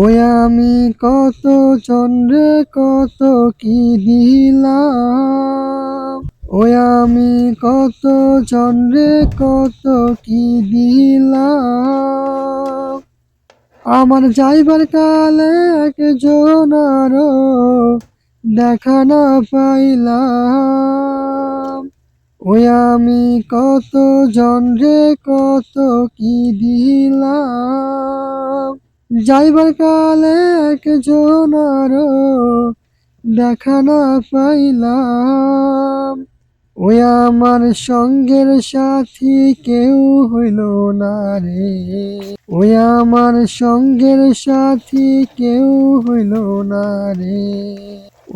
ওই আমি কত জনরে কত কি দিলাম, ওই আমি কত জনরে কত কি দিলাম। আমার যাইবার কালে একজনারও দেখা না পাইলাম। ওই আমি কত জনরে কত কি দিলাম। যাইবার কালে একজনারও দেখা না পাইলাম। ওই আমার সঙ্গের সাথী কেউ হইল না রে, ওই আমার সঙ্গের সাথী কেউ হইল না রে।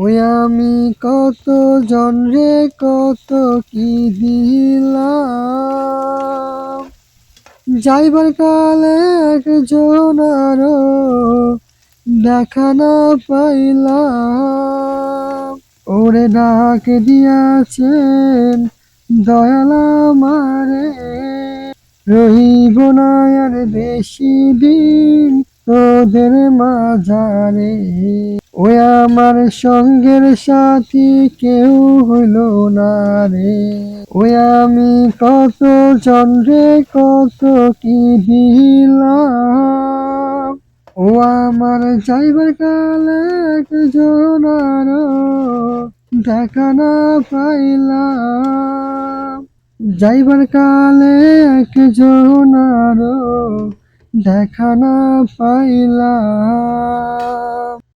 ওই আমি কত জনরে কত কি দিলাম। যাইবার কালে একজনারও দেখা না পাইলাম। ওরে ডাক দিয়াছেন দয়াল আমারে, রহিব না আর বেশি দিন তোদের মাঝারে। ওই আমার সঙ্গের সাথী কেউ হইল না রে, ওই আমি কত জনরে কত কি দিলাম। ও আমার যাইবার কালে একজনারও দেখা না পাইলাম। যাইবার কালে একজনারও দেখা না পাইলাম।